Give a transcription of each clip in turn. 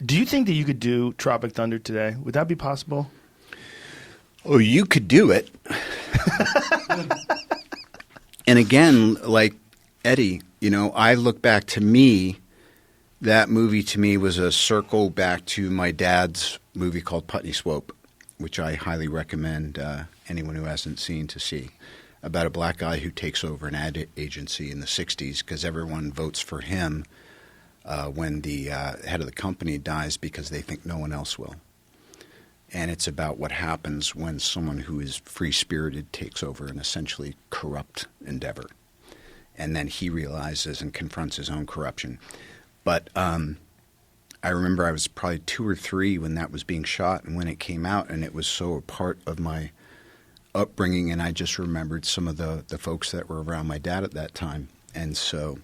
Do you think that you could do Tropic Thunder today? Would that be possible? Oh, you could do it. And again, like Eddie, I look back to me, that movie to me was a circle back to my dad's movie called Putney Swope, which I highly recommend anyone who hasn't seen to see, about a black guy who takes over an ad agency in the 60s because everyone votes for him when the head of the company dies because they think no one else will. And it's about what happens when someone who is free-spirited takes over an essentially corrupt endeavor. And then he realizes and confronts his own corruption. But I remember I was probably 2 or 3 when that was being shot and when it came out, and it was so a part of my upbringing, and I just remembered some of the folks that were around my dad at that time. And so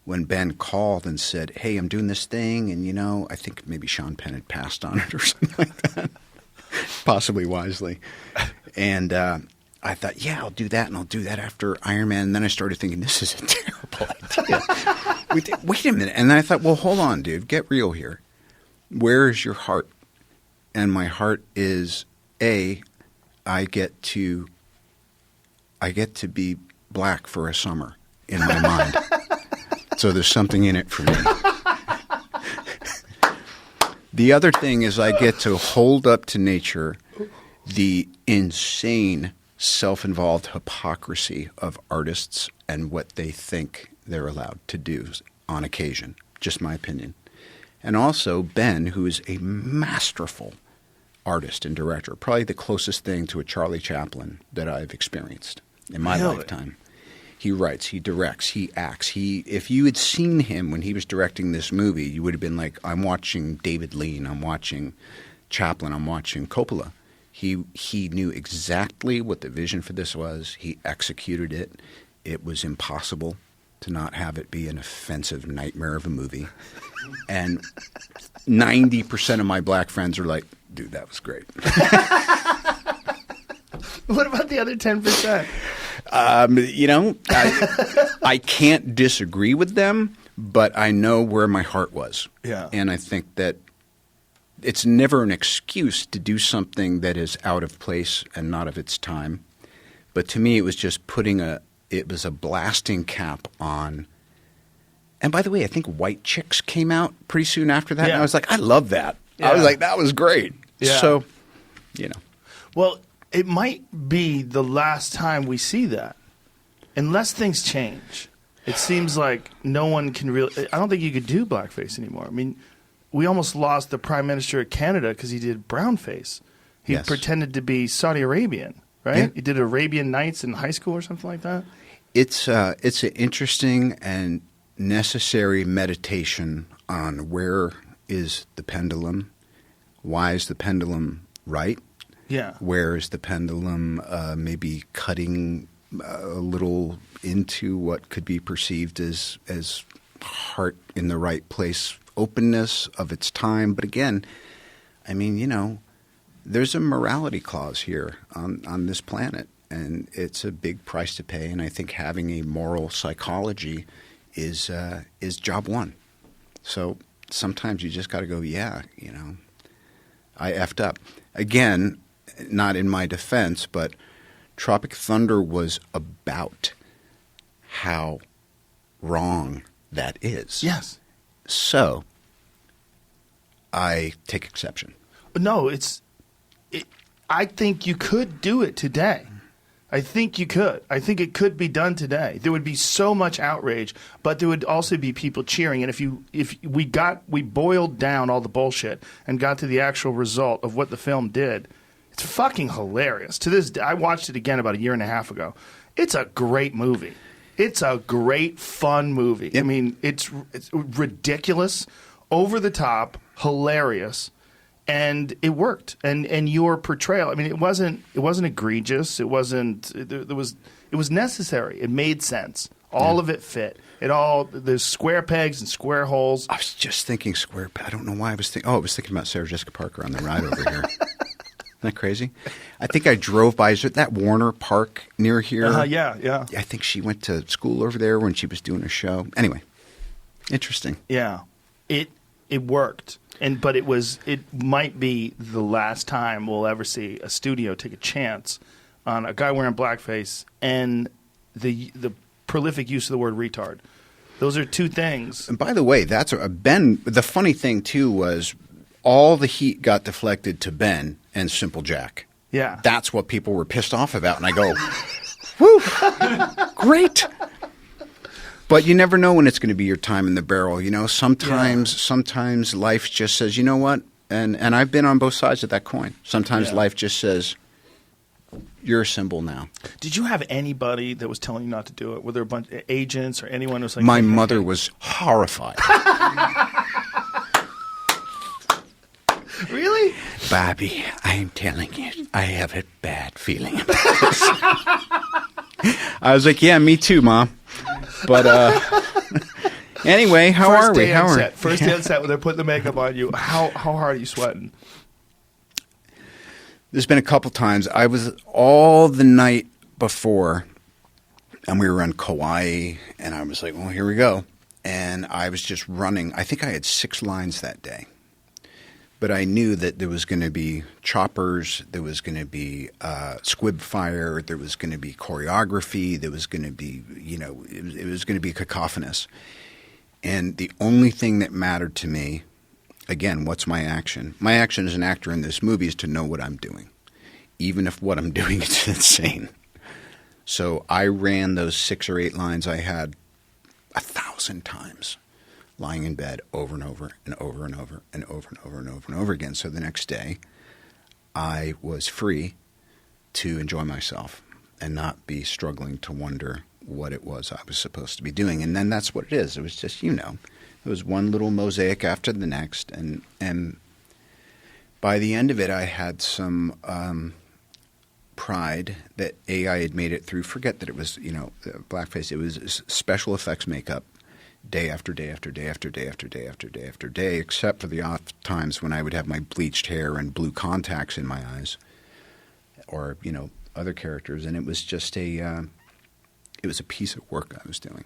when Ben called and said, hey, I'm doing this thing, and, I think maybe Sean Penn had passed on it or something like that, possibly wisely. And I thought, yeah, I'll do that, and I'll do that after Iron Man. And then I started thinking, this is a terrible idea. Wait a minute. And then I thought, well, hold on, dude. Get real here. Where is your heart? And my heart is, I get to be black for a summer in my mind. So there's something in it for me. The other thing is I get to hold up to nature the insane self-involved hypocrisy of artists and what they think they're allowed to do on occasion. Just my opinion. And also Ben, who is a masterful artist and director, probably the closest thing to a Charlie Chaplin that I've experienced in my lifetime. He writes, he directs, he acts. If you had seen him when he was directing this movie, you would have been like, I'm watching David Lean, I'm watching Chaplin, I'm watching Coppola. He knew exactly what the vision for this was. He executed it. It was impossible to not have it be an offensive nightmare of a movie. And 90% of my black friends are like, dude, that was great. What about the other 10%? I can't disagree with them, but I know where my heart was. Yeah. And I think that it's never an excuse to do something that is out of place and not of its time. But to me, it was just it was a blasting cap on. And by the way, I think White Chicks came out pretty soon after that. Yeah. And I was like, I love that. Yeah. I was like, that was great. Yeah. So, Well, it might be the last time we see that. Unless things change. It seems like no one can really – I don't think you could do blackface anymore. I mean, we almost lost the Prime Minister of Canada because he did brownface. He pretended to be Saudi Arabian, right? Yeah. He did Arabian Nights in high school or something like that. It's an interesting and necessary meditation on where is the pendulum, why is the pendulum right, where is the pendulum maybe cutting a little into what could be perceived as heart in the right place, openness of its time. But again, I mean, there's a morality clause here on this planet, and it's a big price to pay. And I think having a moral psychology is job one. So sometimes you just got to go, I effed up. Again, not in my defense, but Tropic Thunder was about how wrong that is. Yes. So I take exception. No, I think you could do it today. I think you could. I think it could be done today. There would be so much outrage, but there would also be people cheering. And if we boiled down all the bullshit and got to the actual result of what the film did, it's fucking hilarious. To this day, I watched it again about a year and a half ago. It's a great movie. It's a great, fun movie. Yep. I mean, it's ridiculous, over the top, hilarious. And it worked, and your portrayal. I mean, it wasn't egregious. It was necessary. It made sense. All of it fit. There's square pegs and square holes. I was just thinking square. I don't know why I was thinking. Oh, I was thinking about Sarah Jessica Parker on the ride over here. Isn't that crazy? I think I drove by. Is it that Warner Park near here? Yeah. I think she went to school over there when she was doing a show. Anyway, interesting. Yeah, it worked. But it might be the last time we'll ever see a studio take a chance on a guy wearing blackface and the prolific use of the word retard. Those are two things. And by the way, that's Ben. The funny thing too was all the heat got deflected to Ben and Simple Jack. Yeah, that's what people were pissed off about, and I go, "Whew, great." But you never know when it's going to be your time in the barrel. You know, sometimes life just says, you know what? And I've been on both sides of that coin. Sometimes life just says, you're a symbol now. Did you have anybody that was telling you not to do it? Were there a bunch of agents or anyone who was like... My mother was horrified. Really? Bobby, I am telling you, I have a bad feeling about this. I was like, yeah, me too, Mom. But anyway, how are we? First day on set when they're putting the makeup on you. How hard are you sweating? There's been a couple times. I was all the night before, and we were on Kauai, and I was like, well, here we go. And I was just running. I think I had 6 lines that day. But I knew that there was going to be choppers, there was going to be squib fire, there was going to be choreography, there was going to be, it was going to be cacophonous. And the only thing that mattered to me, again, what's my action? My action as an actor in this movie is to know what I'm doing, even if what I'm doing is insane. So I ran those 6 or 8 lines I had 1,000 times. Lying in bed over and over and over and over and over and over and over and over again. So the next day, I was free to enjoy myself and not be struggling to wonder what it was I was supposed to be doing. And then that's what it is. It was just, it was one little mosaic after the next. And by the end of it, I had some pride that I had made it through. Forget that it was, blackface. It was special effects makeup. Day after day after day after day after day after day after day, except for the off times when I would have my bleached hair and blue contacts in my eyes, or other characters, and it was just it was a piece of work I was doing,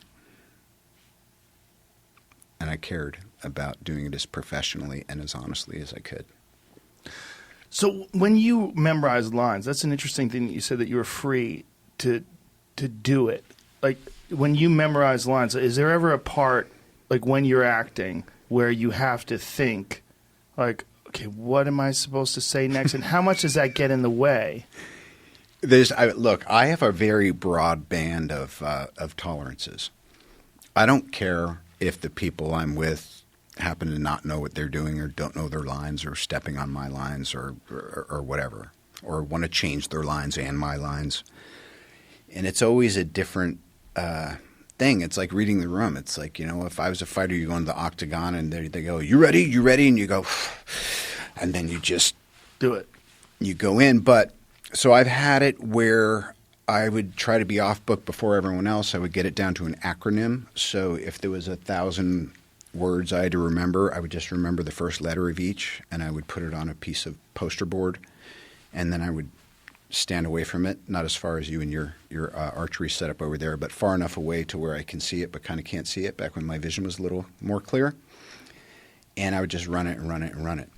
and I cared about doing it as professionally and as honestly as I could. So when you memorize lines, that's an interesting thing that you said that you were free to do it, like. When you memorize lines, is there ever a part, like when you're acting, where you have to think, like, okay, what am I supposed to say next? And how much does that get in the way? Look, I have a very broad band of tolerances. I don't care if the people I'm with happen to not know what they're doing or don't know their lines or stepping on my lines or whatever, or want to change their lines and my lines. And it's always a different thing. It's like reading the room. It's like, if I was a fighter, you go into the octagon and they go, you ready? You ready? And you go, and then you just do it. You go in. But so I've had it where I would try to be off book before everyone else. I would get it down to an acronym. So if there was 1,000 words I had to remember, I would just remember the first letter of each, and I would put it on a piece of poster board, and then I would stand away from it, not as far as you and your archery setup over there, but far enough away to where I can see it but kind of can't see it, back when my vision was a little more clear. And I would just run it and run it and run it.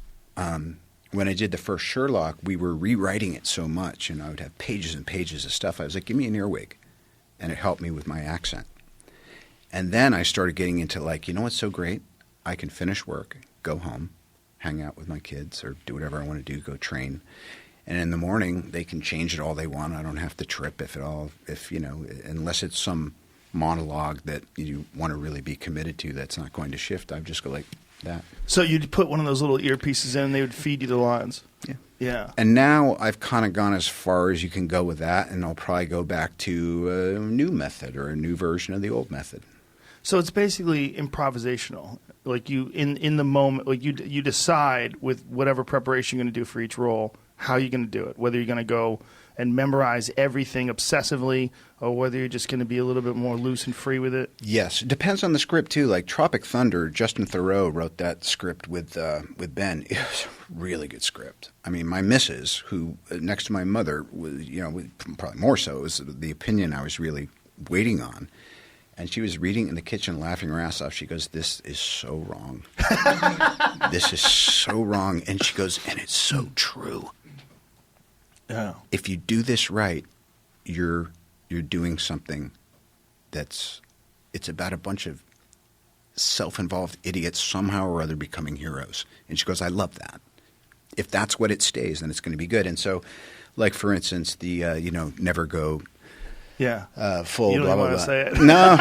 When I did the first Sherlock, we were rewriting it so much, and I would have pages and pages of stuff. I was like, give me an earwig. And it helped me with my accent. And then I started getting into what's so great? I can finish work, go home, hang out with my kids, or do whatever I want to do, go train. And in the morning, they can change it all they want. I don't have to trip unless it's some monologue that you want to really be committed to that's not going to shift. I just go like that. So you'd put one of those little earpieces in and they would feed you the lines. Yeah. Yeah. And now I've kind of gone as far as you can go with that, and I'll probably go back to a new method or a new version of the old method. So it's basically improvisational. Like you, in the moment, like you decide with whatever preparation you're going to do for each role, how you're going to do it, whether you're going to go and memorize everything obsessively or whether you're just going to be a little bit more loose and free with it. Yes. It depends on the script, too. Like Tropic Thunder, Justin Theroux wrote that script with Ben. It was a really good script. I mean, my missus, who, next to my mother, was, probably more so, was the opinion I was really waiting on. And she was reading in the kitchen, laughing her ass off. She goes, "This is so wrong. This is so wrong." And she goes, "And it's so true. Yeah. If you do this right, you're doing something it's about a bunch of self-involved idiots somehow or other becoming heroes." And she goes, "I love that. If that's what it stays, then it's going to be good." And so, like, for instance, the, never go full You don't blah, blah, want blah. to say it. No.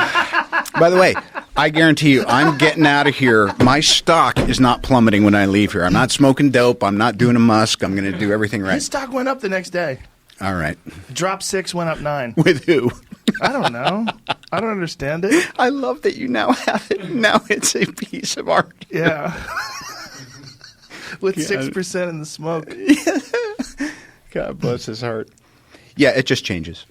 By the way, I guarantee you, I'm getting out of here. My stock is not plummeting when I leave here. I'm not smoking dope. I'm not doing a musk. I'm going to do everything right. His stock went up the next day. All right. Drop 6, went up 9. With who? I don't know. I don't understand it. I love that you now have it. Now it's a piece of art. Yeah. With 6% in the smoke. God bless his heart. Yeah, it just changes.